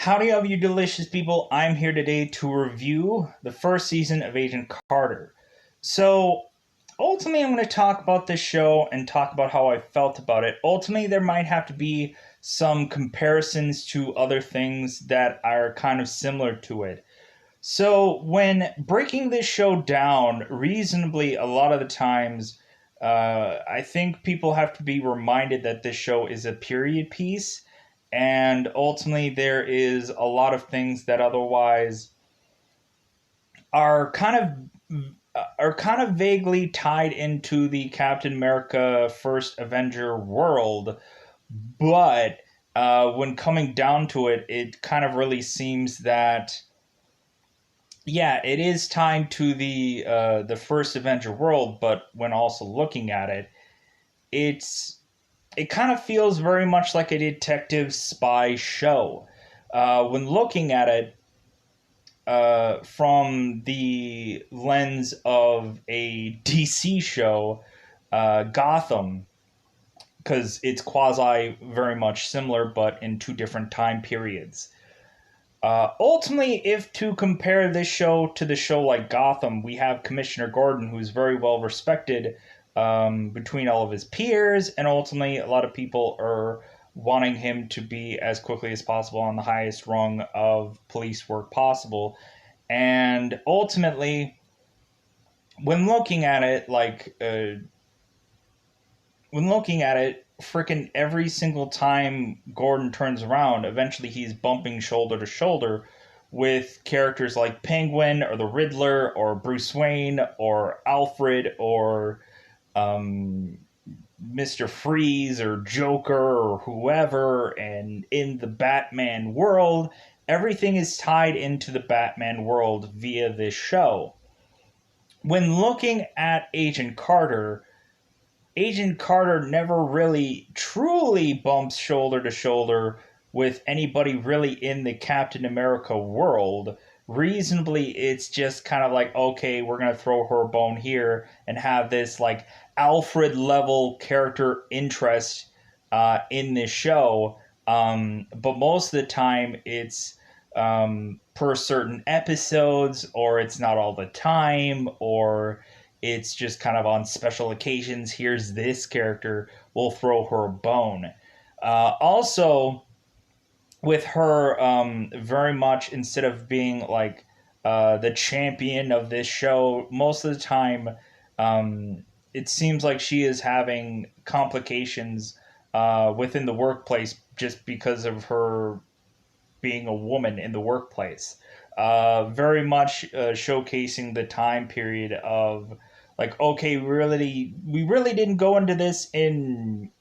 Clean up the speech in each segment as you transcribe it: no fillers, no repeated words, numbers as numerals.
Howdy, of you delicious people. I'm here today to review the first season of Agent Carter. So, ultimately, I'm going to talk about this show and talk about how I felt about it. Ultimately, there might have to be some comparisons to other things that are kind of similar to it. So, when breaking this show down reasonably, a lot of the times, I think people have to be reminded that this show is a period piece, and ultimately, there is a lot of things that otherwise are kind of vaguely tied into the Captain America First Avenger world, but when coming down to it, it kind of really seems that yeah, it is tied to the first Avenger world, but when also looking at it, it's it kind of feels very much like a detective spy show. When looking at it from the lens of a DC show, Gotham, because it's quasi very much similar, but in two different time periods. Ultimately, if to compare this show to the show like Gotham, we have Commissioner Gordon, who's very well respected between all of his peers, and ultimately, a lot of people are wanting him to be as quickly as possible on the highest rung of police work possible. And ultimately, when looking at it, when looking at it, freaking every single time Gordon turns around, eventually he's bumping shoulder to shoulder with characters like Penguin or the Riddler or Bruce Wayne or Alfred or um, Mr. Freeze or Joker or whoever. And in the Batman world, everything is tied into the Batman world via this show. When looking at Agent Carter never really truly bumps shoulder to shoulder with anybody really in the Captain America world. Reasonably, it's just kind of like, okay, we're going to throw her a bone here and have this like Alfred level character interest in this show. But most of the time, it's per certain episodes, or it's not all the time, or it's just kind of on special occasions. Here's this character, we'll throw her a bone. Also, with her, very much instead of being like the champion of this show, most of the time, um, it seems like she is having complications within the workplace just because of her being a woman in the workplace. Very much showcasing the time period of like, okay, we really didn't go into this in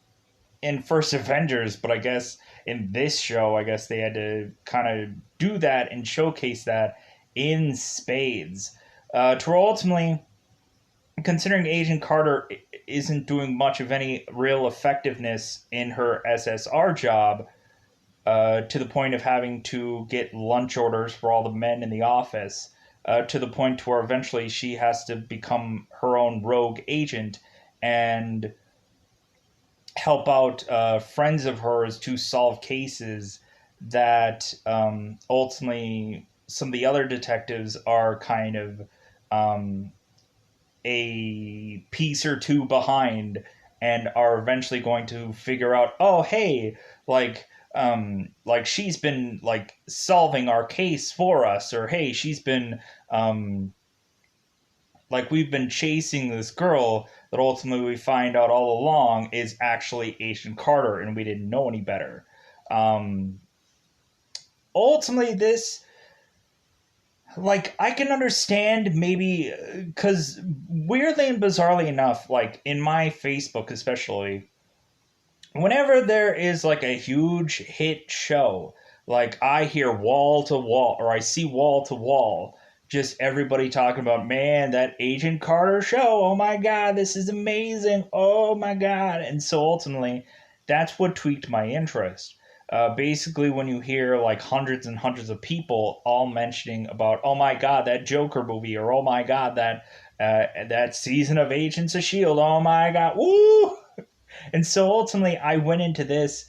First Avengers, but I guess in this show, I guess they had to kind of do that and showcase that in spades. To ultimately, considering Agent Carter isn't doing much of any real effectiveness in her SSR job, to the point of having to get lunch orders for all the men in the office, to the point where eventually she has to become her own rogue agent and help out friends of hers to solve cases that ultimately some of the other detectives are kind of um, a piece or two behind and are eventually going to figure out, oh, hey, like she's been like solving our case for us, or hey, she's been like we've been chasing this girl that ultimately we find out all along is actually Agent Carter and we didn't know any better. um Ultimately, this, like, I can understand maybe because weirdly and bizarrely enough, like in my Facebook especially, whenever there is like a huge hit show, like I hear wall to wall, or I see wall to wall, just everybody talking about, man, that Agent Carter show. Oh my God, this is amazing. Oh my God. And so ultimately, that's what tweaked my interest. Basically, when you hear like hundreds and hundreds of people all mentioning about, oh my God, that Joker movie, or oh my God, that season of Agents of Shield, oh my God, woo! And so ultimately, I went into this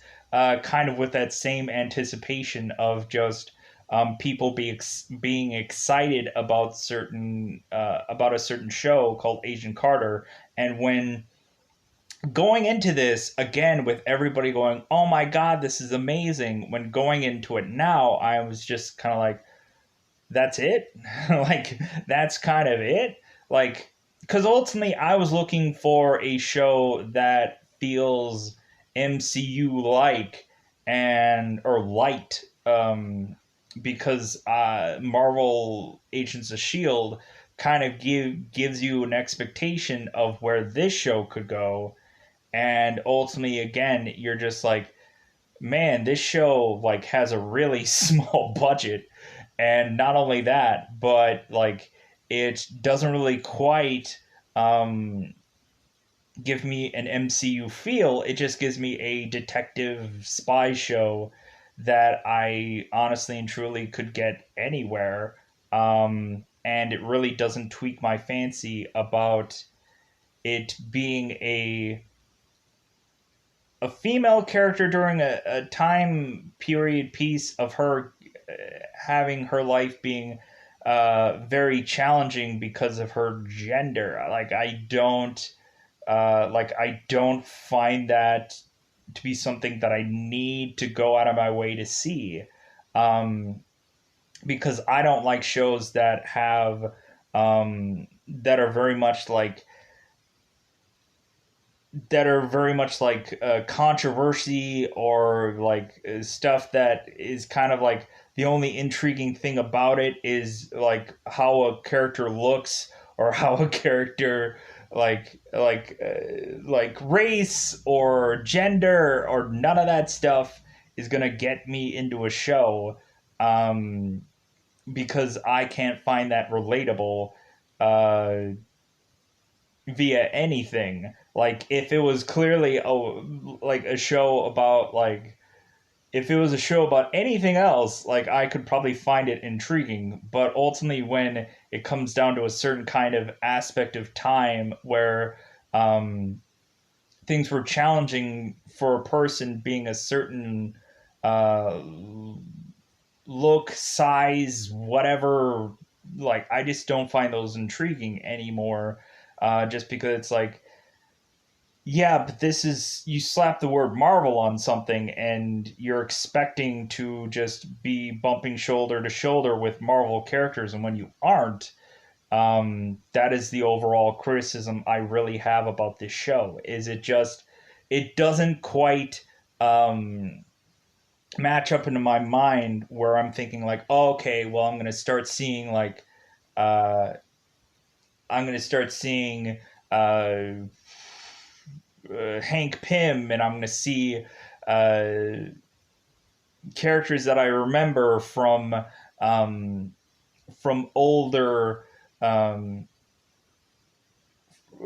kind of with that same anticipation of just people being excited about a certain show called Agent Carter, and when going into this again with everybody going, "Oh my God, this is amazing!" When going into it now, I was just kind of like, "That's it," like that's kind of it, like because ultimately I was looking for a show that feels MCU like and or light, because Marvel Agents of Shield kind of gives you an expectation of where this show could go, and ultimately again you're just like, man, this show like has a really small budget, and not only that, but like it doesn't really quite um give me an MCU feel. It just gives me a detective spy show that I honestly and truly could get anywhere, and it really doesn't tweak my fancy about it being a female character during a time period piece of her having her life being very challenging because of her gender. I don't find that to be something that I need to go out of my way to see, um, because I don't like shows that are very much like controversy, or like stuff that is kind of like the only intriguing thing about it is like how a character looks, or how a character like race or gender, or none of that stuff is gonna get me into a show, um, because I can't find that relatable uh, via anything. Like if it was clearly like a show about like if it was a show about anything else, like I could probably find it intriguing. But ultimately, when it comes down to a certain kind of aspect of time where um, things were challenging for a person being a certain uh, look, size, whatever, like I just don't find those intriguing anymore. Just because it's like, yeah, but this is, you slap the word Marvel on something and you're expecting to just be bumping shoulder to shoulder with Marvel characters, and when you aren't, that is the overall criticism I really have about this show. Is it just it doesn't quite match up into my mind where I'm thinking like, oh, okay, well uh, I'm gonna start seeing uh, Hank Pym, and I'm going to see uh, characters that I remember um, from older, um,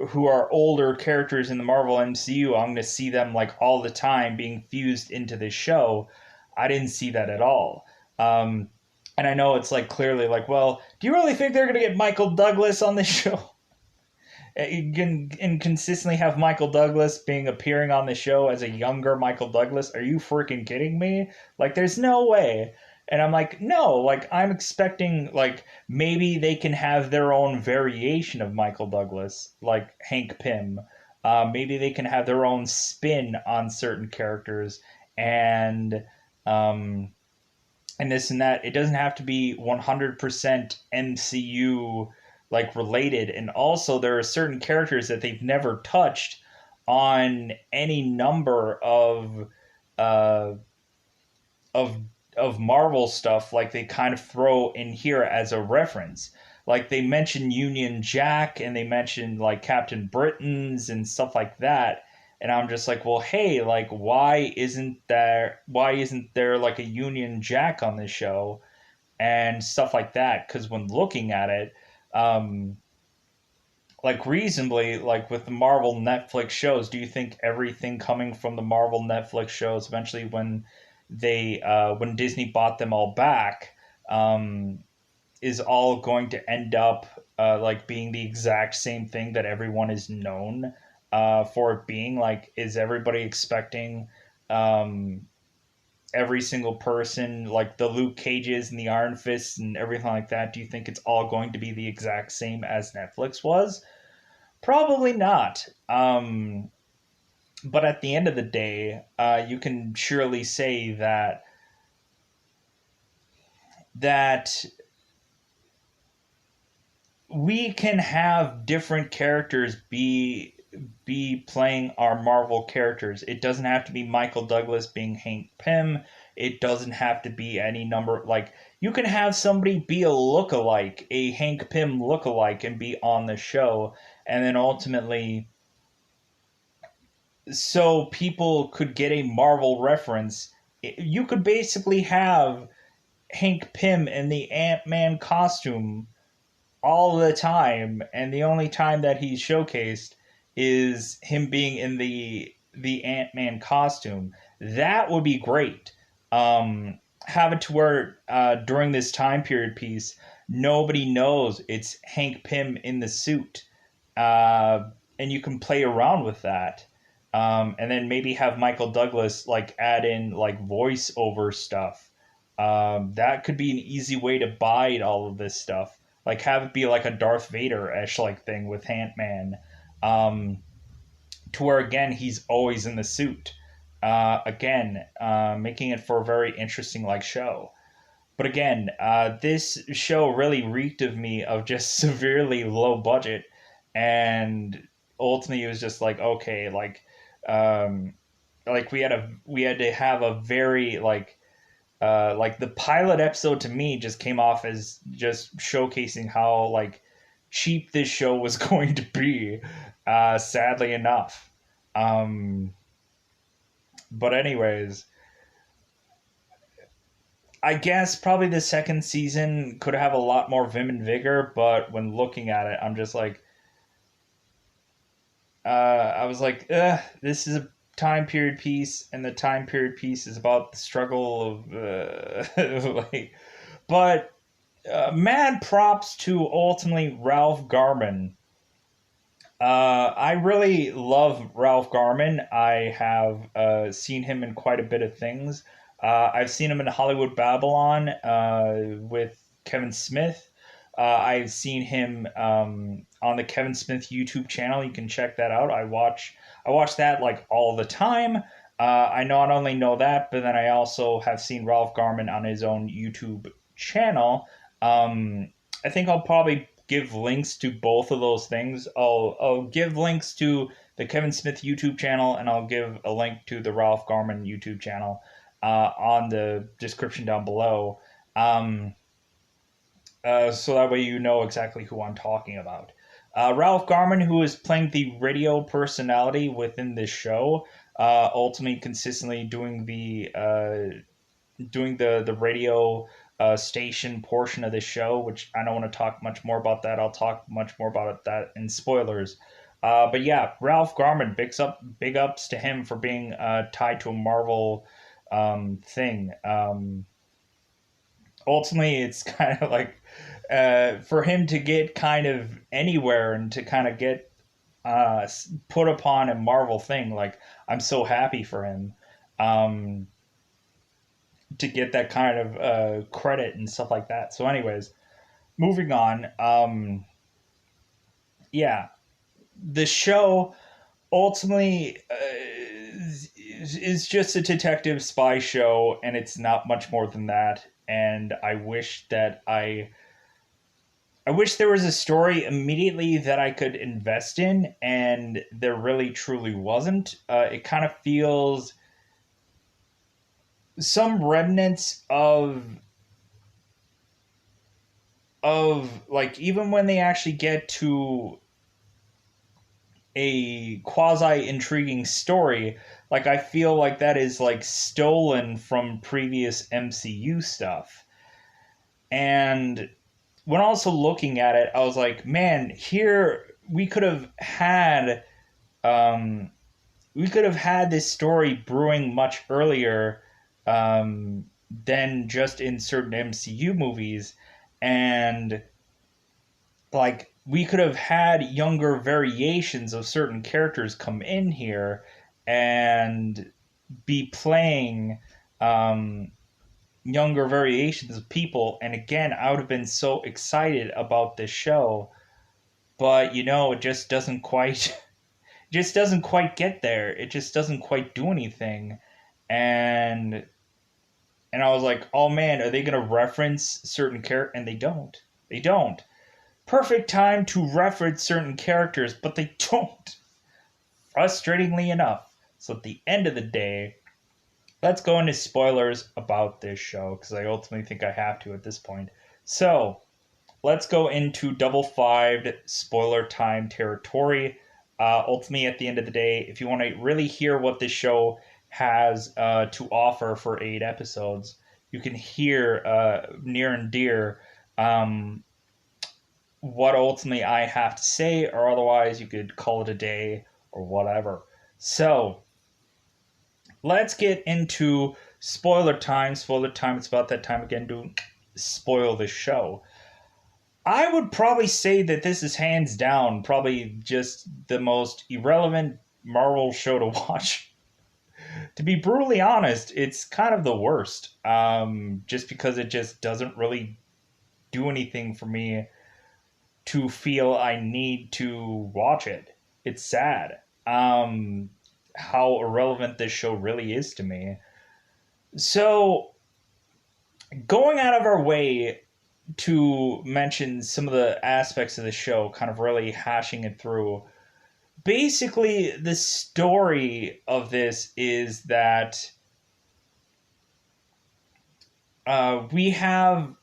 who are older characters in the Marvel MCU. I'm going to see them like all the time being fused into this show. I didn't see that at all. And I know it's like clearly like, well, do you really think they're going to get Michael Douglas on this show? You can consistently have Michael Douglas being appearing on the show as a younger Michael Douglas. Are you freaking kidding me? Like, there's no way. And I'm like, no, like I'm expecting like maybe they can have their own variation of Michael Douglas, like Hank Pym. Maybe they can have their own spin on certain characters, and um, and this and that. It doesn't have to be 100% MCU like related. And also there are certain characters that they've never touched on any number uh of of Marvel stuff, like they kind of throw in here as a reference. Like they mention Union Jack, and they mention like Captain Britain's and stuff like that. And I'm just like, well, hey, like why isn't there like a Union Jack on this show and stuff like that? Because when looking at it, um, like reasonably, like with the Marvel Netflix shows, do you think everything coming from the Marvel Netflix shows eventually, when Disney bought them all back, um, is all going to end up like being the exact same thing that everyone is known for it being? Like, is everybody expecting? every single person, like the Luke Cages and the Iron Fists and everything like that, do you think it's all going to be the exact same as Netflix was? Probably not. But at the end of the day, you can surely say that we can have different characters be playing our Marvel characters. It doesn't have to be Michael Douglas being Hank Pym. It doesn't have to be any number, like you can have somebody be a lookalike, a Hank Pym lookalike, and be on the show, and then ultimately, so people could get a Marvel reference. You could basically have Hank Pym in the Ant-Man costume all the time, and the only time that he's showcased is him being in the Ant-Man costume. That would be great. Have it to where during this time period piece, nobody knows it's Hank Pym in the suit, and you can play around with that. And then maybe have Michael Douglas like add in like voiceover stuff. That could be an easy way to bide all of this stuff. Like have it be like a Darth Vader-ish like thing with Ant Man, um, to where again he's always in the suit. Again, making it for a very interesting like show. But again, this show really reeked of me of just severely low budget, and ultimately it was just like, okay, um, like we had to have a very like the pilot episode to me just came off as just showcasing how like cheap this show was going to be, sadly enough. um but anyways, I guess probably the second season could have a lot more vim and vigor, but when looking at it I'm just like, I was like, this is a time period piece, and the time period piece is about the struggle of like, but mad props to ultimately Ralph Garman. I really love Ralph Garman. I have seen him in quite a bit of things. I've seen him in Hollywood Babylon with Kevin Smith. I've seen him on the Kevin Smith YouTube channel. You can check that out. I watch that like all the time. I not only know that, but then I also have seen Ralph Garman on his own YouTube channel. I think I'll probably give links to both of those things. I'll give links to the Kevin Smith YouTube channel, and I'll give a link to the Ralph Garman YouTube channel on the description down below. Um, so that way you know exactly who I'm talking about. Ralph Garman, who is playing the radio personality within this show, ultimately consistently doing the radio station portion of the show, which I don't want to talk much more about that. I'll talk much more about that in spoilers. But yeah, Ralph Garman, big ups to him for being tied to a Marvel thing. Ultimately, it's kind of like for him to get kind of anywhere and to kind of get put upon a Marvel thing. Like I'm so happy for him. Um, to get that kind of credit and stuff like that. So, anyways, moving on. Yeah, the show ultimately is just a detective spy show, and it's not much more than that. And I wish there was a story immediately that I could invest in, and there really truly wasn't. It kind of feels some remnants of like even when they actually get to a quasi intriguing story, like I feel like that is like stolen from previous MCU stuff. And when also looking at it, I was like, man, here um we could have had this story brewing much earlier, than just in certain MCU movies, and like we could have had younger variations of certain characters come in here and be playing um, younger variations of people. And again, I would have been so excited about this show, but it just doesn't quite just doesn't quite get there. It just doesn't quite do anything. And I was like, "Oh man, are they going to reference certain characters?" And they don't. They don't. Perfect time to reference certain characters, but they don't. Frustratingly enough. So at the end of the day, let's go into spoilers about this show because I ultimately think I have to at this point. So let's go into double fived spoiler time territory. Ultimately, at the end of the day, if you want to really hear what this show has to offer for 8 episodes, you can hear near and dear what ultimately I have to say, or otherwise you could call it a day or whatever. So let's get into spoiler time. Spoiler time, it's about that time again to spoil the show. I would probably say that this is hands down probably just the most irrelevant Marvel show to watch. To be brutally honest, it's kind of the worst. Just because it just doesn't really do anything for me to feel I need to watch it. It's sad. How irrelevant this show really is to me. So, going out of our way to mention some of the aspects of the show, kind of really hashing it through. Basically, the story of this is that we have,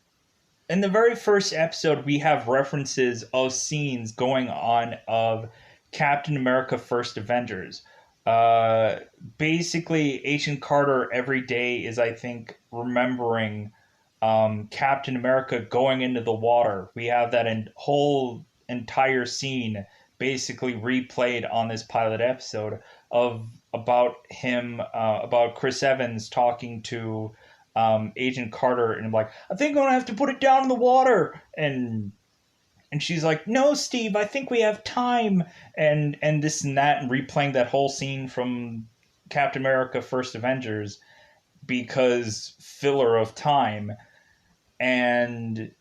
in the very first episode, we have references of scenes going on of Captain America First Avengers. Uh, Basically, Agent Carter every day is, I think, remembering Captain America going into the water. We have that whole entire scene basically replayed on this pilot episode of about Chris Evans talking to Agent Carter, and I'm like, I think I'm gonna have to put it down in the water, and she's like, no, Steve, I think we have time, and this and that, and replaying that whole scene from Captain America First Avengers because filler of time. And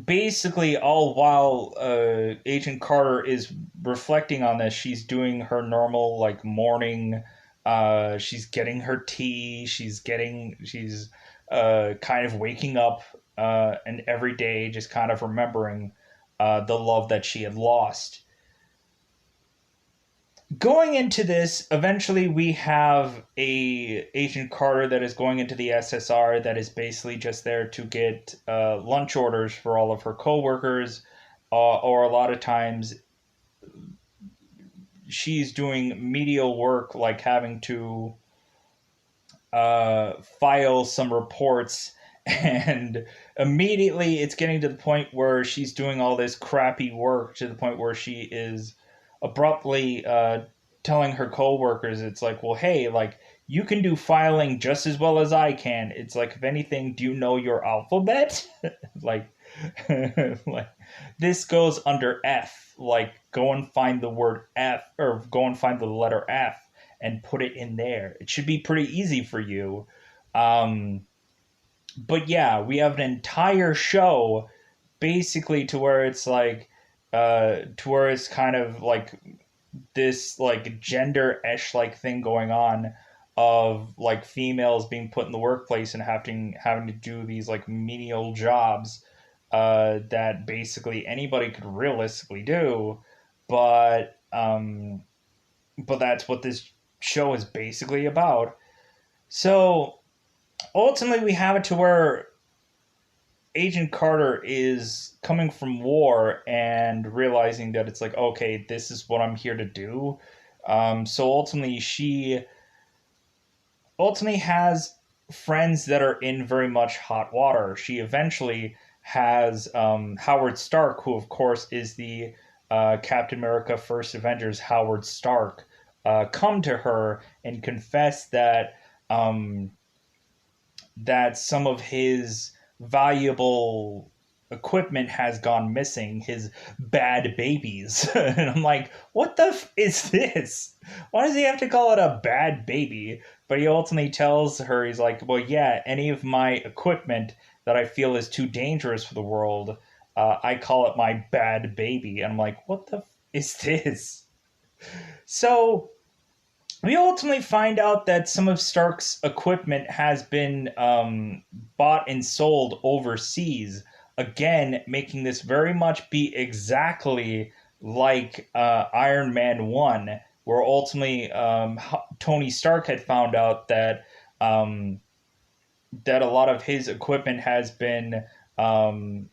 basically, all while Agent Carter is reflecting on this, she's doing her normal like morning. She's getting her tea. She's kind of waking up, and every day just kind of remembering the love that she had lost. Going into this, eventually we have a Agent Carter that is going into the SSR that is basically just there to get lunch orders for all of her coworkers, or a lot of times she's doing medial work like having to file some reports, and immediately it's getting to the point where she's doing all this crappy work to the point where she is abruptly telling her coworkers, it's like, well, hey, like, you can do filing just as well as I can. It's like, if anything, do you know your alphabet? like like this goes under F. Like, go and find the word F, or go and find the letter F and put it in there. It should be pretty easy for you. Um, but yeah, we have an entire show basically to where it's like, to where it's kind of like this like gender-esh like thing going on of like females being put in the workplace and having to do these like menial jobs that basically anybody could realistically do, but that's what this show is basically about. So ultimately, we have it to where Agent Carter is coming from war and realizing that it's like, okay, this is what I'm here to do. So ultimately, she ultimately has friends that are in very much hot water. She eventually has Howard Stark, who of course is the Captain America First Avengers Howard Stark, come to her and confess um, that some of his valuable equipment has gone missing, his bad babies. And I'm like, what the is this? Why does he have to call it a bad baby? But he ultimately tells her, he's like, well, yeah, any of my equipment that I feel is too dangerous for the world, I call it my bad baby. And I'm like, what the is this? So we ultimately find out that some of Stark's equipment has been bought and sold overseas. Again, making this very much be exactly like Iron Man 1, where ultimately Tony Stark had found out um, that a lot of his equipment has been um,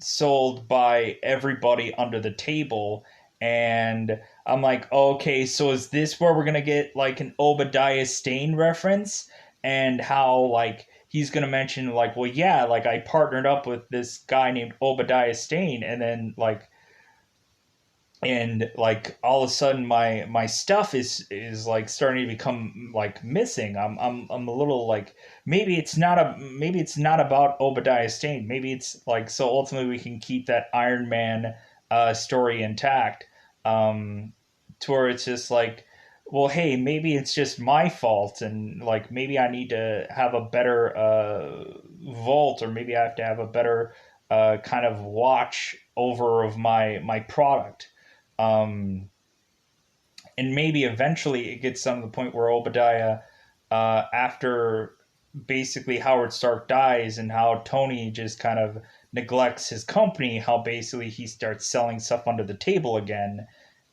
sold by everybody under the table. And I'm like, okay, so is this where we're gonna get like an Obadiah Stane reference? And how like he's gonna mention like, well, yeah, like I partnered up with this guy named Obadiah Stane, and then like all of a sudden my stuff is like starting to become like missing. I'm a little like, maybe it's not about Obadiah Stane. Maybe it's like, so ultimately we can keep that Iron Man story intact, to where it's just like, well, hey, maybe it's just my fault, and like maybe I need to have a better vault, or maybe I have to have a better kind of watch over of my product. um, and maybe eventually it gets on to the point where Obadiah, after basically Howard Stark dies and how Tony just kind of neglects his company, how basically he starts selling stuff under the table again.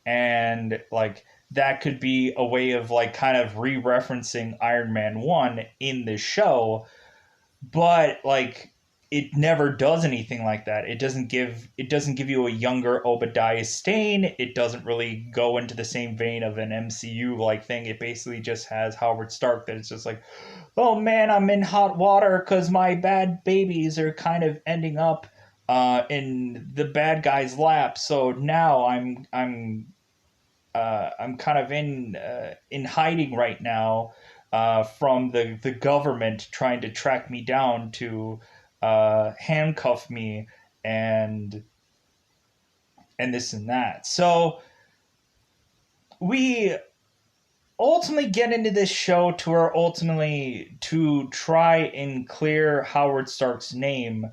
And like that could be a way of like kind of re-referencing Iron Man 1 in this show, but like it never does anything like that. It doesn't give you a younger Obadiah Stane. It doesn't really go into the same vein of an MCU like thing. It basically just has Howard Stark that it's just like, oh man, I'm in hot water because my bad babies are kind of ending up in the bad guy's lap. So now I'm kind of in hiding right now from the government trying to track me down to handcuff me and this and that. So we ultimately get into this show to where ultimately to try and clear Howard Stark's name.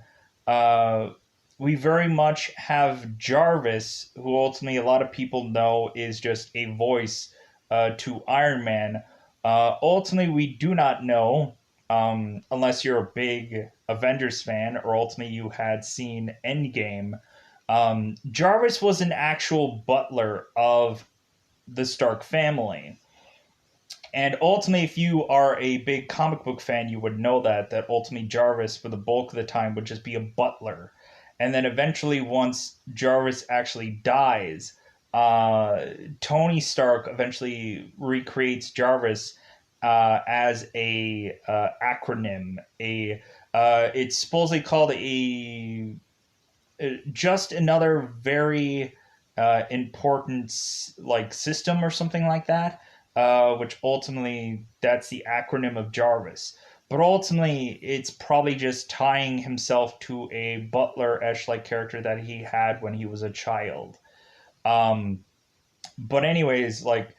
Uh, we very much have Jarvis, who ultimately a lot of people know is just a voice to Iron Man. Ultimately, we do not know, unless you're a big Avengers fan or ultimately you had seen Endgame. Jarvis was an actual butler of the Stark family. And ultimately, if you are a big comic book fan, you would know that ultimately Jarvis, for the bulk of the time, would just be a butler. And then eventually, once Jarvis actually dies, uh, Tony Stark eventually recreates Jarvis as a acronym. It's supposedly called a just another very important like system or something like that, which ultimately that's the acronym of Jarvis. But ultimately, it's probably just tying himself to a Butler-esh like character that he had when he was a child. Um, but anyways, like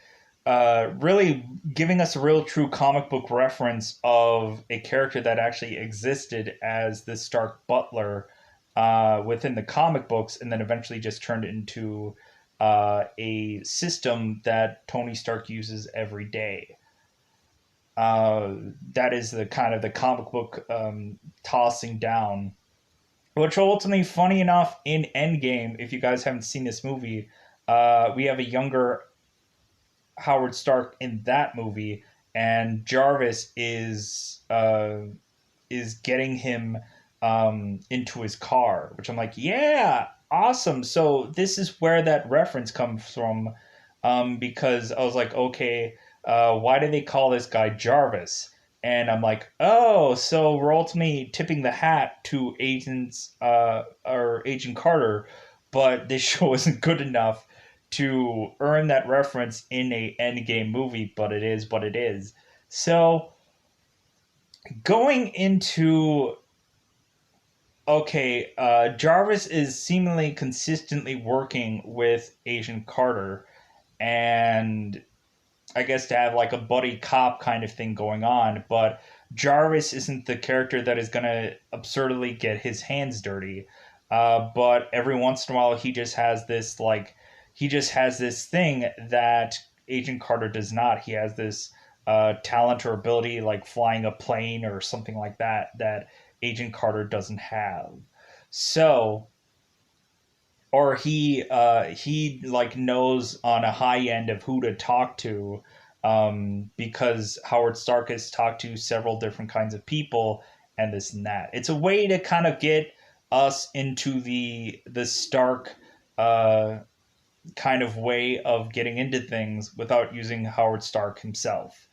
really giving us a real true comic book reference of a character that actually existed as the Stark Butler within the comic books, and then eventually just turned into a system that Tony Stark uses every day. That is the kind of the comic book tossing down, which ultimately, funny enough, in Endgame, if you guys haven't seen this movie, we have a younger Howard Stark in that movie, and Jarvis is getting him into his car, which I'm like, yeah, awesome. So this is where that reference comes from, because I was like, okay, why do they call this guy Jarvis? And I'm like, oh, so we're ultimately tipping the hat to agents or Agent Carter, but this show isn't good enough to earn that reference in a Endgame movie, but it is what it is. So going into, okay, Jarvis is seemingly consistently working with Agent Carter, and I guess, to have like a buddy cop kind of thing going on. But Jarvis isn't the character that is going to absurdly get his hands dirty. But every once in a while, he just has this thing that Agent Carter does not. He has this talent or ability, like flying a plane or something like that, that Agent Carter doesn't have. So, or he like knows on a high end of who to talk to, because Howard Stark has talked to several different kinds of people and this and that. It's a way to kind of get us into the Stark uh, kind of way of getting into things without using Howard Stark himself.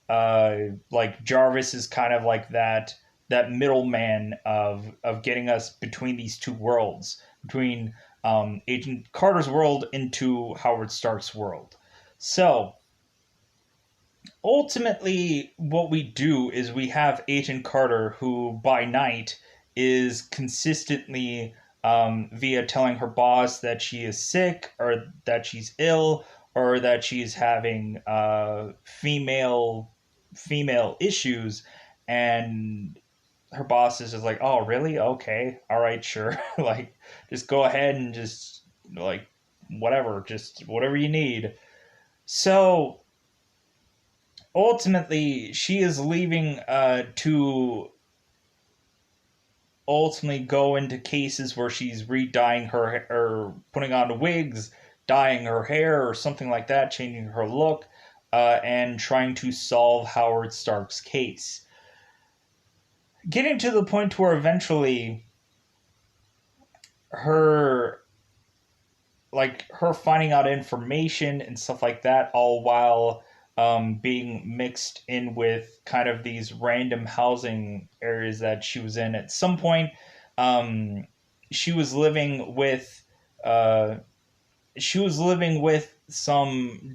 Like Jarvis is kind of like that middleman of getting us between these two worlds, between Agent Carter's world into Howard Stark's world. So ultimately, what we do is we have Agent Carter, who by night is consistently, via telling her boss that she is sick or that she's ill or that she's having female issues, and her boss is just like, "Oh, really? Okay, all right, sure. Like, just go ahead and just like whatever, just whatever you need." So ultimately, she is leaving to ultimately go into cases where she's re-dyeing her or putting on wigs, dyeing her hair or something like that, changing her look, and trying to solve Howard Stark's case. Getting to the point where eventually her her finding out information and stuff like that, all while being mixed in with kind of these random housing areas that she was in. At some point, um, she was living with uh, she was living with some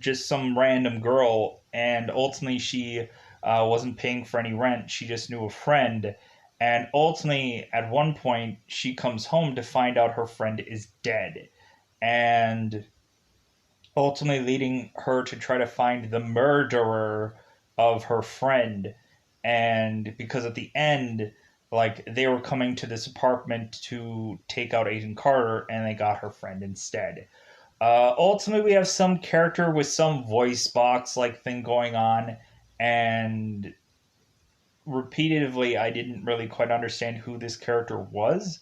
random girl, and ultimately she wasn't paying for any rent. She just knew a friend, and ultimately at one point she comes home to find out her friend is dead, and ultimately leading her to try to find the murderer of her friend. And because at the end, like, they were coming to this apartment to take out Agent Carter, and they got her friend instead. Ultimately, we have some character with some voice box like thing going on, and repeatedly, I didn't really quite understand who this character was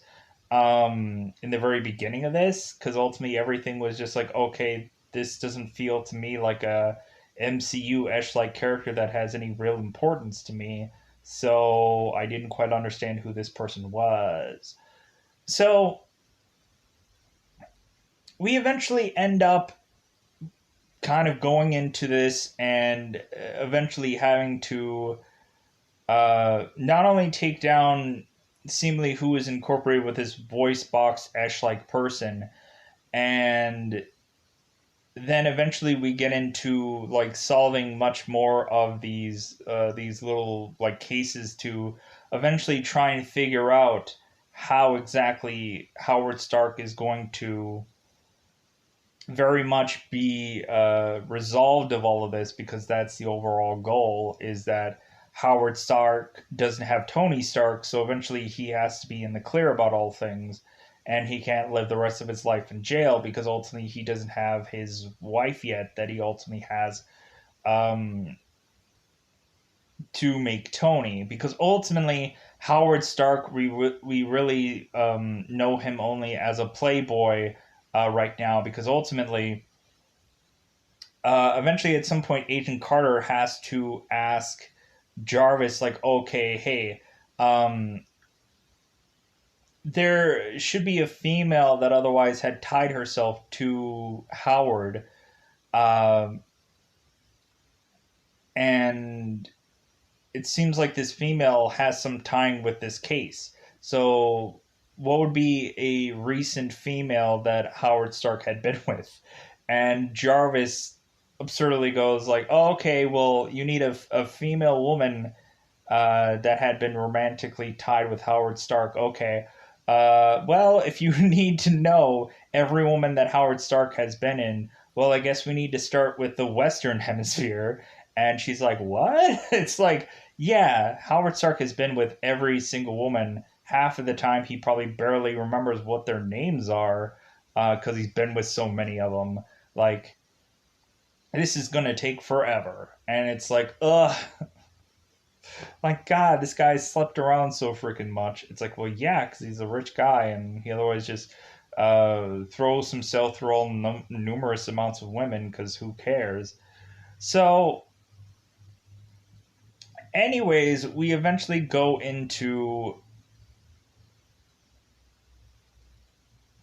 in the very beginning of this, because ultimately everything was just like, okay, this doesn't feel to me like a MCU-ish like character that has any real importance to me. So I didn't quite understand who this person was. So we eventually end up kind of going into this and eventually having to not only take down seemingly who is incorporated with this voice box Ash like person, and then eventually we get into like solving much more of these little like cases to eventually try and figure out how exactly Howard Stark is going to very much be resolved of all of this, because that's the overall goal, is that Howard Stark doesn't have Tony Stark, so eventually he has to be in the clear about all things, and he can't live the rest of his life in jail because ultimately he doesn't have his wife yet that he ultimately has, um, to make Tony. Because ultimately Howard Stark, we really know him only as a playboy right now, because ultimately eventually at some point Agent Carter has to ask Jarvis, like, okay, hey, um, there should be a female that otherwise had tied herself to Howard, um, and it seems like this female has some tying with this case. So what would be a recent female that Howard Stark had been with? And Jarvis absurdly goes like, "Oh, okay, well, you need a female woman that had been romantically tied with Howard Stark. Okay. Well, if you need to know every woman that Howard Stark has been in, well, I guess we need to start with the Western Hemisphere. And she's like, what? It's like, yeah, Howard Stark has been with every single woman. Half of the time, he probably barely remembers what their names are because he's been with so many of them. Like, this is going to take forever. And it's like, ugh, my God, this guy slept around so freaking much. It's like, well, yeah, because he's a rich guy and he otherwise just throws himself through all numerous amounts of women because who cares? So, anyways, we eventually go into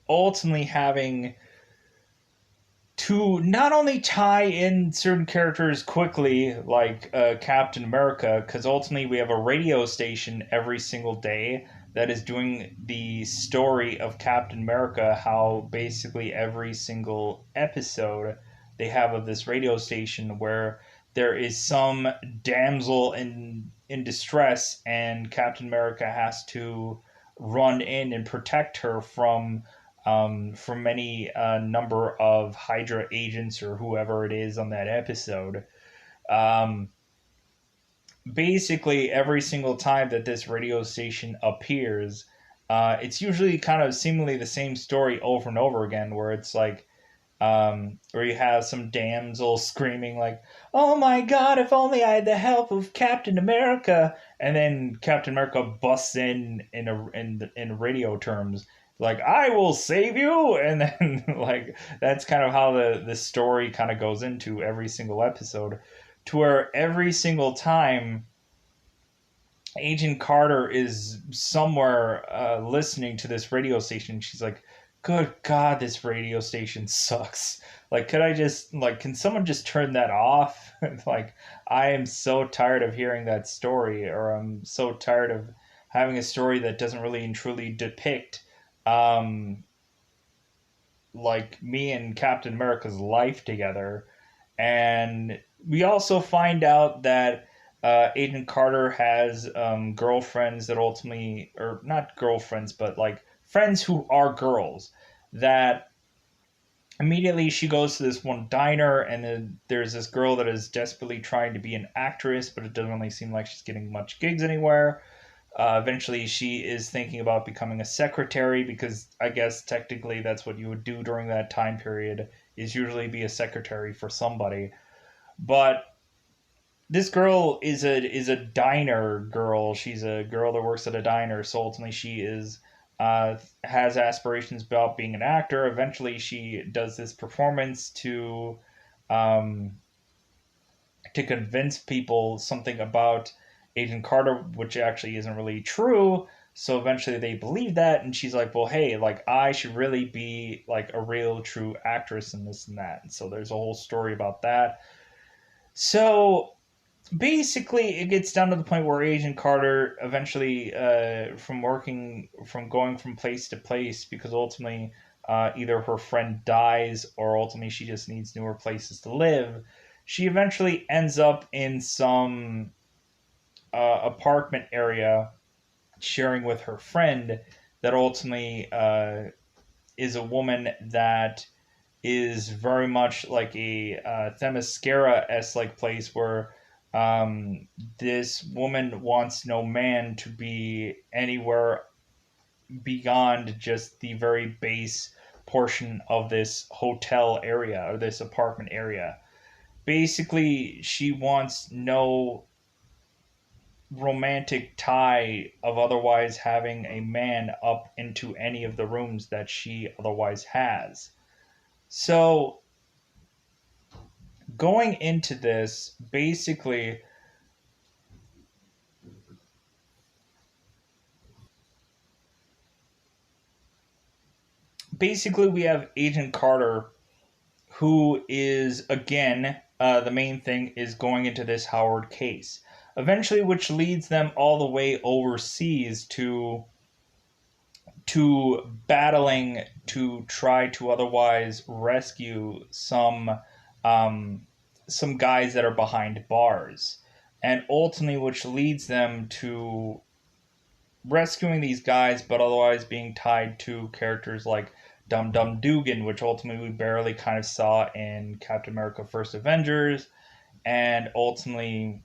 ultimately having to not only tie in certain characters quickly, like Captain America, because ultimately we have a radio station every single day that is doing the story of Captain America, how basically every single episode they have of this radio station where there is some damsel in distress and Captain America has to run in and protect her from any number of Hydra agents or whoever it is on that episode. Um, Basically, every single time that this radio station appears, it's usually kind of seemingly the same story over and over again, where it's like, where you have some damsel screaming like, "Oh my God! If only I had the help of Captain America!" And then Captain America busts in radio terms like, "I will save you!" And then like that's kind of how the story kind of goes into every single episode, to where every single time Agent Carter is somewhere listening to this radio station. She's like, "Good God, this radio station sucks. Like, could I just like, can someone just turn that off? Like, I am so tired of hearing that story, or I'm so tired of having a story that doesn't really and truly depict, um, like me and Captain America's life together." And we also find out that Agent Carter has girlfriends that ultimately, or not girlfriends, but like friends who are girls. That immediately she goes to this one diner, and then there's this girl that is desperately trying to be an actress, but it doesn't really seem like she's getting much gigs anywhere. Eventually, she is thinking about becoming a secretary because I guess technically that's what you would do during that time period, is usually be a secretary for somebody. But this girl is a diner girl. She's a girl that works at a diner. So ultimately, she is has aspirations about being an actor. Eventually, she does this performance um, to convince people something about Agent Carter, which actually isn't really true. So eventually they believe that, and she's like, "Well, hey, like I should really be like a real, true actress in this and that." And so there's a whole story about that. So basically, it gets down to the point where Agent Carter eventually, from going from place to place, because ultimately, either her friend dies or ultimately she just needs newer places to live. She eventually ends up in some apartment area sharing with her friend that ultimately is a woman that is very much like a Themyscira-esque like place where this woman wants no man to be anywhere beyond just the very base portion of this hotel area or this apartment area. Basically, she wants no romantic tie of otherwise having a man up into any of the rooms that she otherwise has. So, going into this, basically we have Agent Carter, who is again the main thing is going into this Howard case. Eventually, which leads them all the way overseas to battling to try to otherwise rescue um, some guys that are behind bars, and ultimately, which leads them to rescuing these guys, but otherwise being tied to characters like Dum Dum Dugan, which ultimately we barely kind of saw in Captain America: First Avengers, and ultimately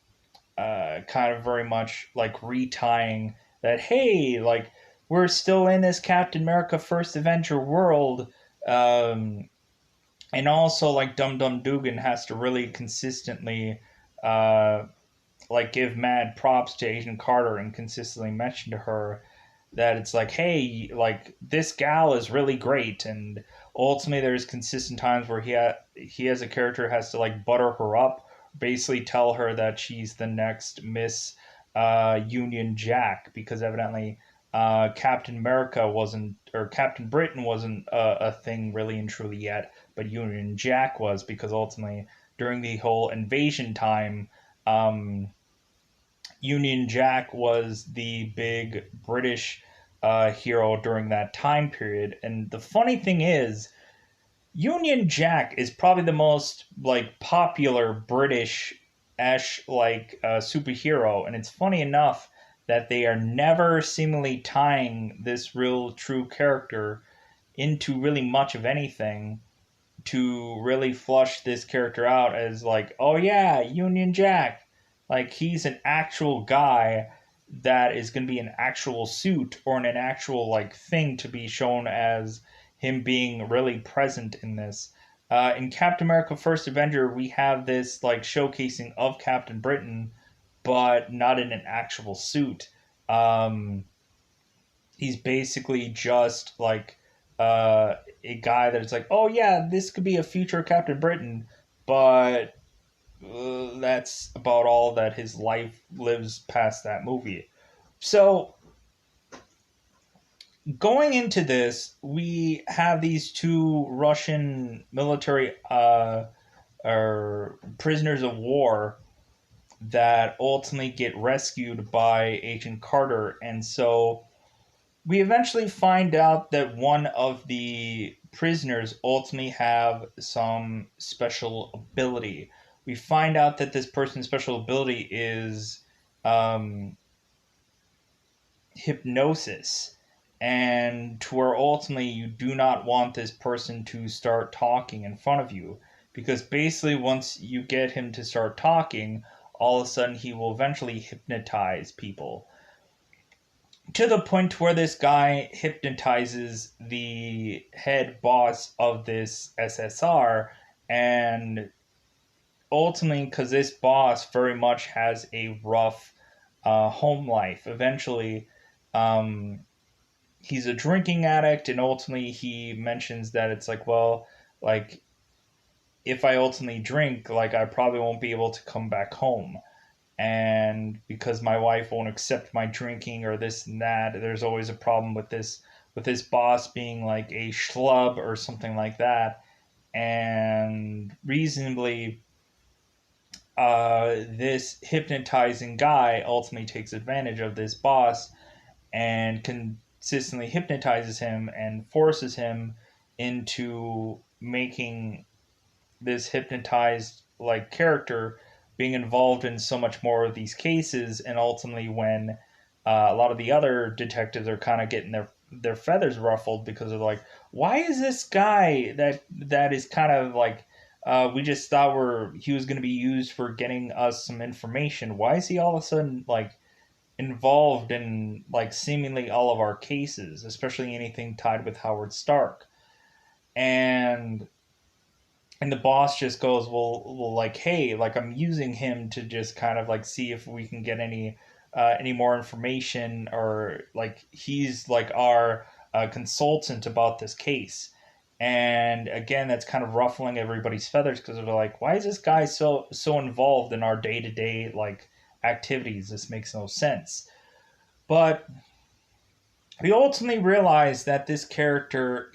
kind of very much like retying that, hey, like we're still in this Captain America: First Avenger world. Um, and also, like, Dum Dum Dugan has to really consistently uh, like give mad props to Agent Carter and consistently mention to her that it's like, hey, like this gal is really great. And ultimately there's consistent times where he as a character has to like butter her up, basically tell her that she's the next Miss Union Jack, because evidently Captain America wasn't, or Captain Britain wasn't a thing really and truly yet, but Union Jack was, because ultimately during the whole invasion time, um, Union Jack was the big British hero during that time period. And the funny thing is, Union Jack is probably the most like popular British ash like superhero, and it's funny enough that they are never seemingly tying this real true character into really much of anything to really flush this character out as like, oh yeah, Union Jack. Like he's an actual guy that is going to be an actual suit or an actual like thing to be shown as him being really present in this. In Captain America: First Avenger, we have this like showcasing of Captain Britain, but not in an actual suit. Um, he's basically just like a guy that's like, oh yeah, this could be a future Captain Britain, but that's about all that his life lives past that movie. So going into this, we have these two Russian military or prisoners of war that ultimately get rescued by Agent Carter, and so we eventually find out that one of the prisoners ultimately have some special ability. We find out that this person's special ability is um, hypnosis, and to where ultimately you do not want this person to start talking in front of you, because basically once you get him to start talking, all of a sudden he will eventually hypnotize people to the point where this guy hypnotizes the head boss of this SSR. And ultimately, because this boss very much has a rough home life, eventually um, he's a drinking addict, and ultimately he mentions that it's like, well, like if I ultimately drink, like I probably won't be able to come back home, and because my wife won't accept my drinking or this and that, there's always a problem with this boss being like a schlub or something like that. And reasonably, this hypnotizing guy ultimately takes advantage of this boss and consistently hypnotizes him and forces him into making this hypnotized like character being involved in so much more of these cases. And ultimately when a lot of the other detectives are kind of getting their feathers ruffled, because they're like, why is this guy that is kind of like we just thought he was going to be used for getting us some information, why is he all of a sudden like involved in like seemingly all of our cases, especially anything tied with Howard Stark? and and the boss just goes, well, like, hey, like I'm using him to just kind of like see if we can get any more information, or like he's like our consultant about this case. And again, that's kind of ruffling everybody's feathers, because they're like, why is this guy so involved in our day to day like activities? This makes no sense. But we ultimately realize that this character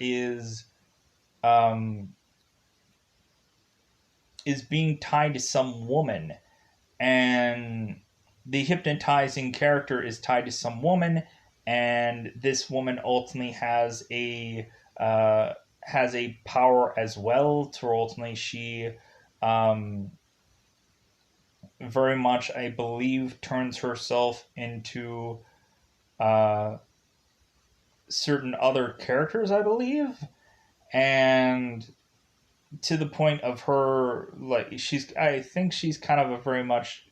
um, is being tied to some woman, and the hypnotizing character is tied to some woman, and this woman ultimately uh, has a power as well, to ultimately she um, very much, I believe, turns herself into uh, certain other characters, I believe. and to the point of her, like, I think she's kind of a very much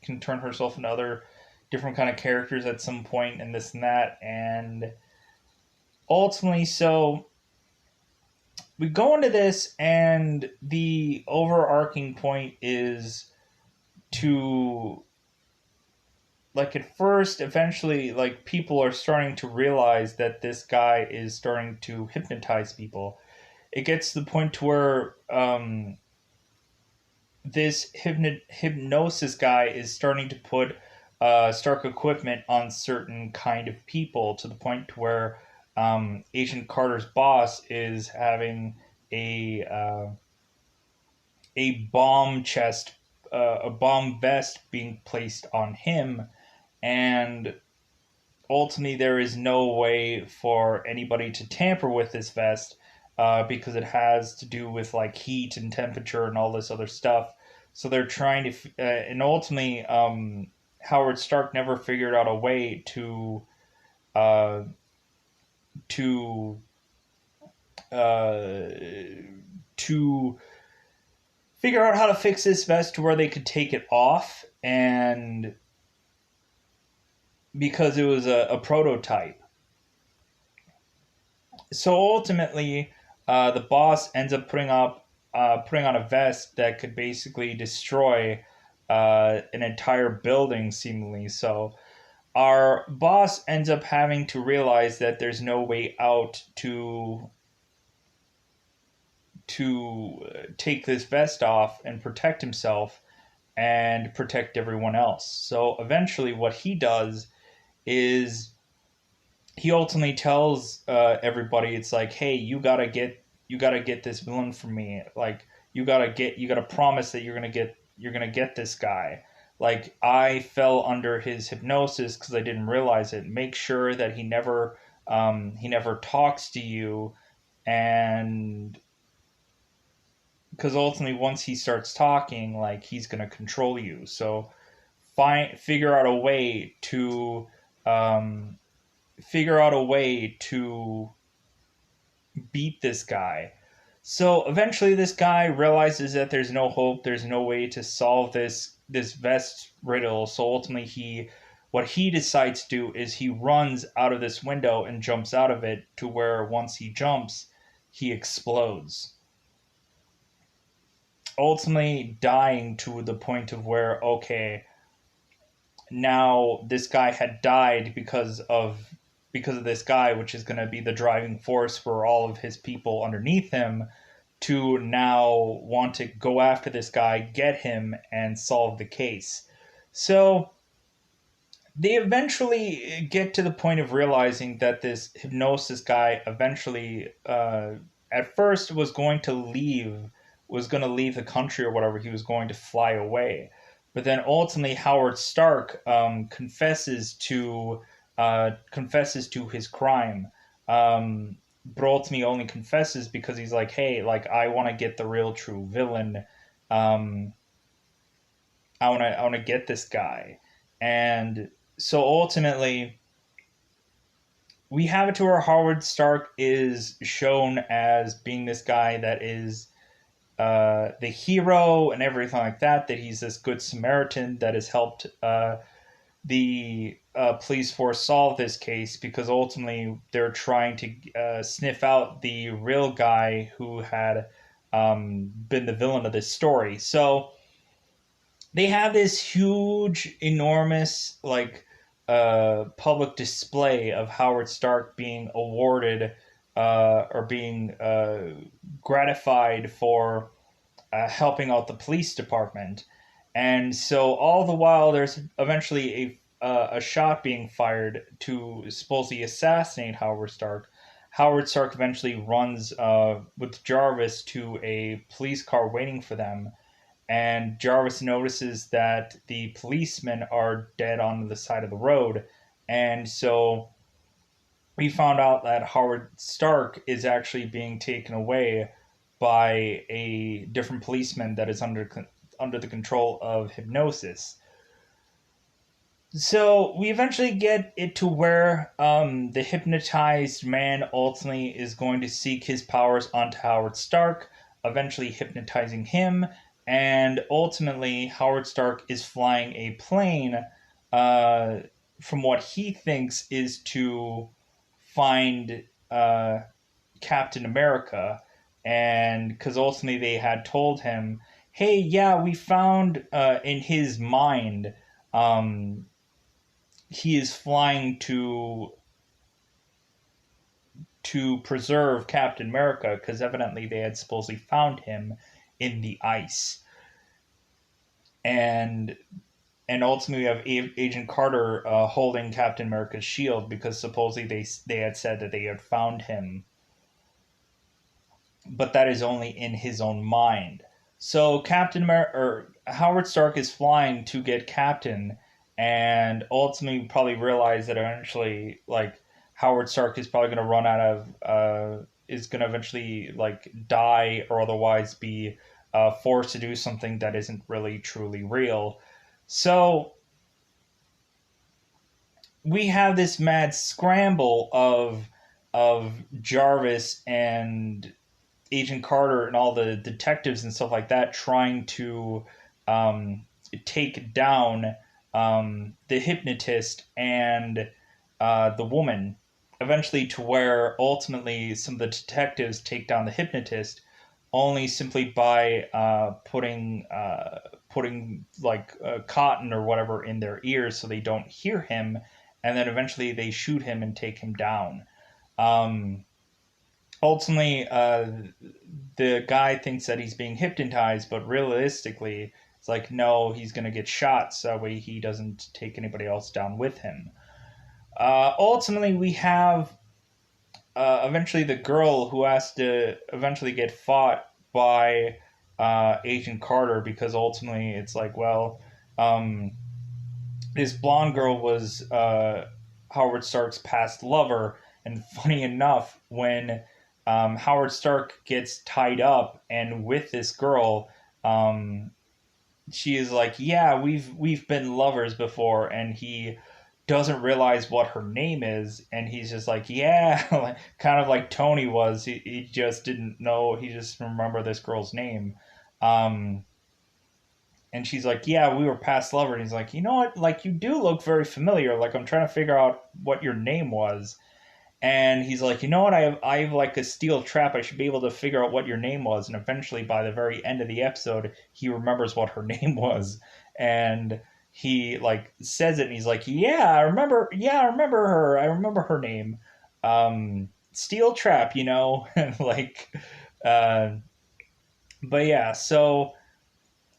can turn herself into other different kind of characters at some point and this and that. And ultimately, so we go into this, and the overarching point is to, like, at first, eventually, like, people are starting to realize that this guy is starting to hypnotize people. It gets to the point to where this hypnosis guy is starting to put Stark equipment on certain kind of people, to the point to where Agent Carter's boss is having a uh, a bomb chest, a bomb vest being placed on him, and ultimately there is no way for anybody to tamper with this vest, because it has to do with like heat and temperature and all this other stuff. So they're trying to, and ultimately, Howard Stark never figured out a way uh, to uh, to figure out how to fix this vest to where they could take it off, and because it was a prototype. So ultimately, the boss ends up putting on a vest that could basically destroy an entire building, seemingly. So our boss ends up having to realize that there's no way out to take this vest off and protect himself and protect everyone else. So eventually, what he does is he ultimately tells everybody, it's like, hey, you gotta get this villain from me. Like, you gotta promise that you're gonna get this guy. Like, I fell under his hypnosis because I didn't realize it. Make sure that he never talks to you, and because ultimately once he starts talking, like, he's gonna control you. So figure out a way to um, figure out a way to beat this guy. So eventually, this guy realizes that there's no hope. There's no way to solve this vest riddle. So ultimately, what he decides to do is he runs out of this window and jumps out of it, to where once he jumps, he explodes. Ultimately, dying to the point of where, okay, now this guy had died because of this guy, which is going to be the driving force for all of his people underneath him, to now want to go after this guy, get him, and solve the case. So they eventually get to the point of realizing that this hypnosis guy eventually, at first, was going to leave the country or whatever. He was going to fly away, but then ultimately Howard Stark confesses to his crime. But ultimately only confesses because he's like, hey, like, I want to get the real true villain. Um, I want to get this guy, and so ultimately we have it to where Howard Stark is shown as being this guy that is the hero and everything like that. That he's this good Samaritan that has helped the police force solve this case, because ultimately they're trying to sniff out the real guy who had been the villain of this story. So they have this huge, enormous, like, public display of Howard Stark being awarded or being gratified for helping out the police department. And so all the while, there's eventually a shot being fired to supposedly assassinate Howard Stark. Howard Stark eventually runs with Jarvis to a police car waiting for them, and Jarvis notices that the policemen are dead on the side of the road. And so we found out that Howard Stark is actually being taken away by a different policeman that is under the control of hypnosis. So we eventually get it to where the hypnotized man ultimately is going to seek his powers onto Howard Stark, eventually hypnotizing him, and ultimately Howard Stark is flying a plane uh, from what he thinks is to find Captain America, and because ultimately they had told him, "Hey, yeah, we found in his mind." Um, he is flying to preserve Captain America because evidently they had supposedly found him in the ice, and ultimately we have Agent Carter holding Captain America's shield because supposedly they had said that they had found him, but that is only in his own mind. So Captain America or Howard Stark is flying to get Captain, and ultimately probably realize that eventually, like Howard Stark is probably going to run out of is going to eventually like die or otherwise be forced to do something that isn't really truly real. So we have this mad scramble of Jarvis and Agent Carter and all the detectives and stuff like that trying to um, take down the hypnotist and the woman. Eventually, to where ultimately some of the detectives take down the hypnotist only simply by putting like cotton or whatever in their ears so they don't hear him, and then eventually they shoot him and take him down. Um, Ultimately, the guy thinks that he's being hypnotized, but realistically, it's like, no, he's going to get shot so that way he doesn't take anybody else down with him. Ultimately, we have eventually the girl who has to eventually get fought by Agent Carter because ultimately it's like, well, um, this blonde girl was Howard Stark's past lover, and funny enough, when Howard Stark gets tied up and with this girl, um, she is like, "Yeah, we've been lovers before," and he doesn't realize what her name is, and he's just like, "Yeah," kind of like Tony was. He just didn't know. He just remember this girl's name. Um, and she's like, "Yeah, we were past lover." And he's like, "You know what? Like, you do look very familiar. Like, I'm trying to figure out what your name was." And he's like, "You know what? I have like a steel trap. I should be able to figure out what your name was." And eventually, by the very end of the episode, he remembers what her name was, and he like says it, and he's like, "Yeah, I remember. Yeah, I remember her. I remember her name. Steel trap. You know, like." Uh, but yeah, so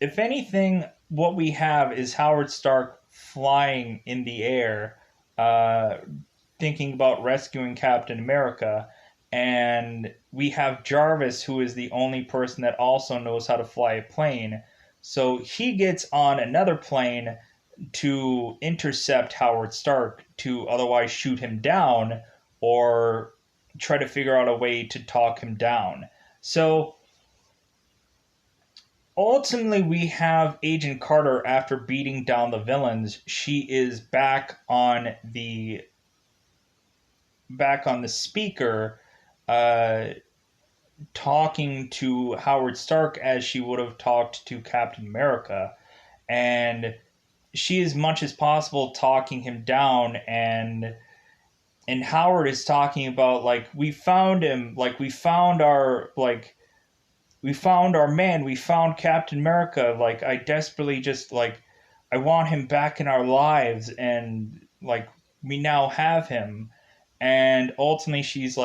if anything, what we have is Howard Stark flying in the air, uh, thinking about rescuing Captain America. And we have Jarvis, who is the only person that also knows how to fly a plane. So he gets on another plane to intercept Howard Stark to otherwise shoot him down or try to figure out a way to talk him down. So ultimately we have Agent Carter after beating down the villains. She is back on the speaker, uh, talking to Howard Stark as she would have talked to Captain America, and she as much as possible talking him down, and Howard is talking about like, we found him, like we found our man, we found Captain America, like I desperately just like I want him back in our lives, and like we now have him. And ultimately she's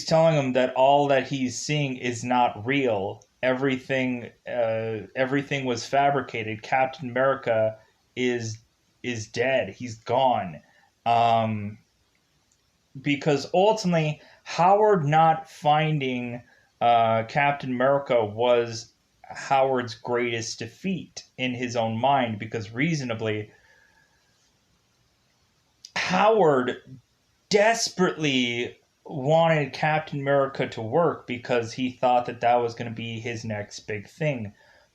telling him that all that he's seeing is not real. Everything was fabricated. Captain America is dead. He's gone. Um, because ultimately Howard not finding Captain America was Howard's greatest defeat in his own mind, because reasonably Howard desperately wanted Captain America to work because he thought that that was going to be his next big thing.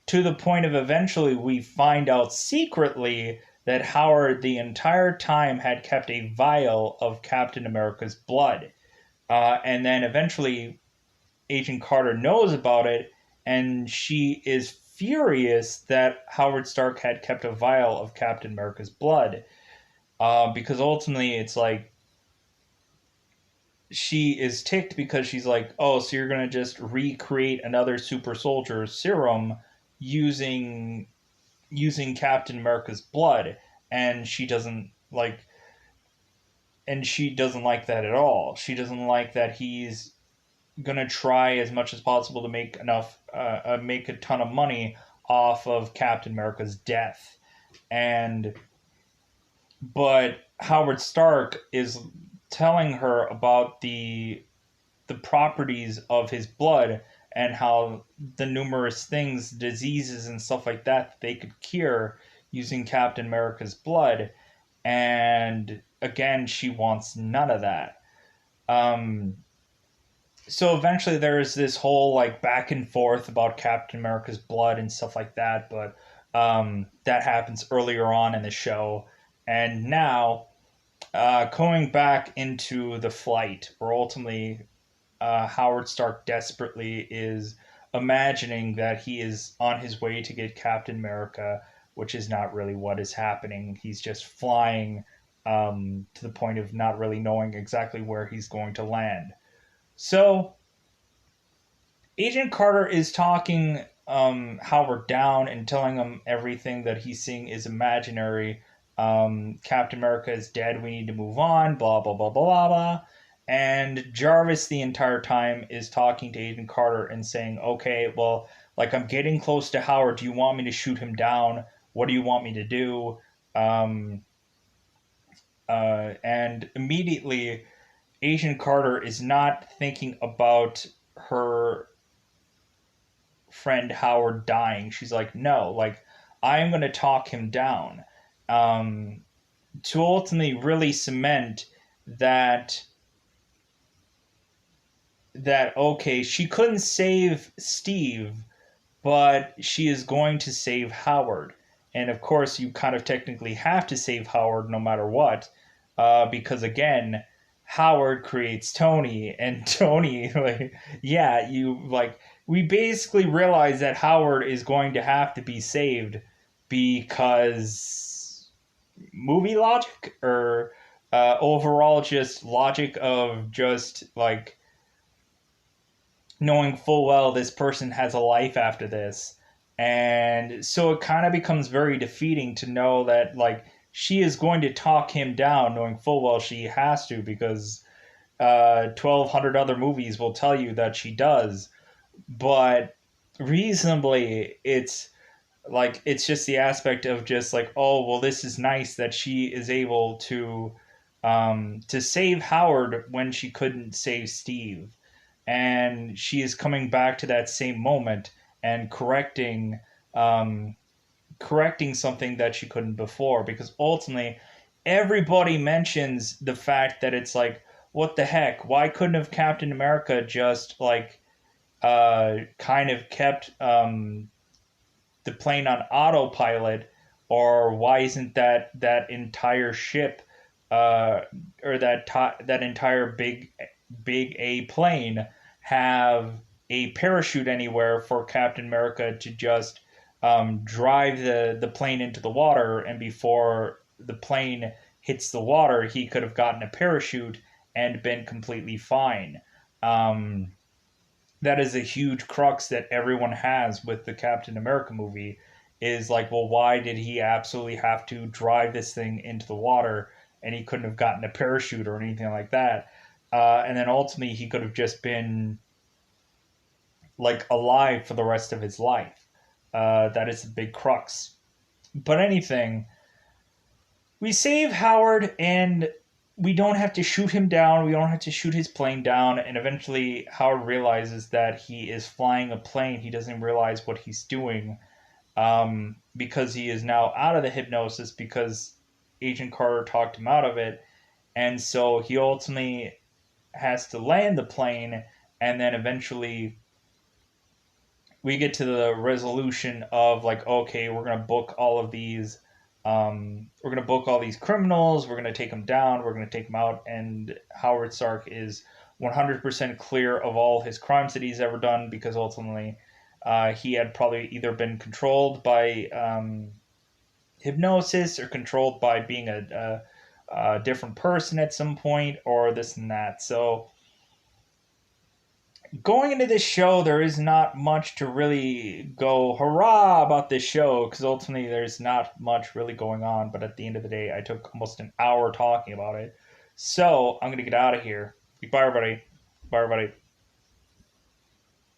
to the point of eventually we find out secretly that Howard the entire time had kept a vial of Captain America's blood. And then eventually Agent Carter knows about it, and she is furious that Howard Stark had kept a vial of Captain America's blood. Because ultimately it's like she is ticked because she's like, oh, so you're going to just recreate another super soldier serum using Captain America's blood, and she doesn't like that at all. She doesn't like that he's gonna try as much as possible to make a ton of money off of Captain America's death. And but Howard Stark is telling her about the properties of his blood and how the numerous things, diseases and stuff like that they could cure using Captain America's blood. And again, she wants none of that. So eventually there's this whole like back and forth about Captain America's blood and stuff like that, but that happens earlier on in the show. And now, going back into the flight, where ultimately Howard Stark desperately is imagining that he is on his way to get Captain America, which is not really what is happening. He's just flying to the point of not really knowing exactly where he's going to land. So, Agent Carter is talking Howard down and telling him everything that he's seeing is imaginary. Captain America is dead. We need to move on. Blah blah blah blah blah. And Jarvis the entire time is talking to Agent Carter and saying, "Okay, well, like I'm getting close to Howard. Do you want me to shoot him down? What do you want me to do?" Um, and immediately, Agent Carter is not thinking about her friend Howard dying. She's like, no, like I'm going to talk him down, um, to ultimately really cement that okay, she couldn't save Steve, but she is going to save Howard. And of course, you kind of technically have to save Howard no matter what, because again, Howard creates Tony, and Tony, like, yeah, we basically realize that Howard is going to have to be saved because movie logic or overall just logic of just like knowing full well this person has a life after this. And so it kind of becomes very defeating to know that, like, she is going to talk him down, knowing full well she has to, because 1,200 other movies will tell you that she does. But reasonably, it's just the aspect of just like, oh, well, this is nice that she is able to save Howard when she couldn't save Steve, and she is coming back to that same moment and um, correcting something that she couldn't before, because ultimately everybody mentions the fact that it's like, what the heck, why couldn't have Captain America just like kind of kept the plane on autopilot, or why isn't that entire ship or that entire big A plane have a parachute anywhere for Captain America to just drive the plane into the water, and before the plane hits the water, he could have gotten a parachute and been completely fine. Um, that is a huge crux that everyone has with the Captain America movie, is like, well, why did he absolutely have to drive this thing into the water, and he couldn't have gotten a parachute or anything like that? And then ultimately he could have just been like alive for the rest of his life. That is the big crux. But anything, we save Howard, and we don't have to shoot him down. We don't have to shoot his plane down. And eventually, Howard realizes that he is flying a plane. He doesn't realize what he's doing, because he is now out of the hypnosis, because Agent Carter talked him out of it. And so he ultimately has to land the plane, and then eventually we get to the resolution of like, okay, we're gonna book all of these. We're gonna book all these criminals. We're gonna take them down. We're gonna take them out. And Howard Stark is 100% clear of all his crimes that he's ever done because ultimately, he had probably either been controlled by hypnosis or controlled by being a different person at some point or this and that. So going into this show, there is not much to really go hurrah about this show because ultimately there's not much really going on. But at the end of the day, I took almost an hour talking about it. So I'm going to get out of here. Bye, everybody. Bye, everybody.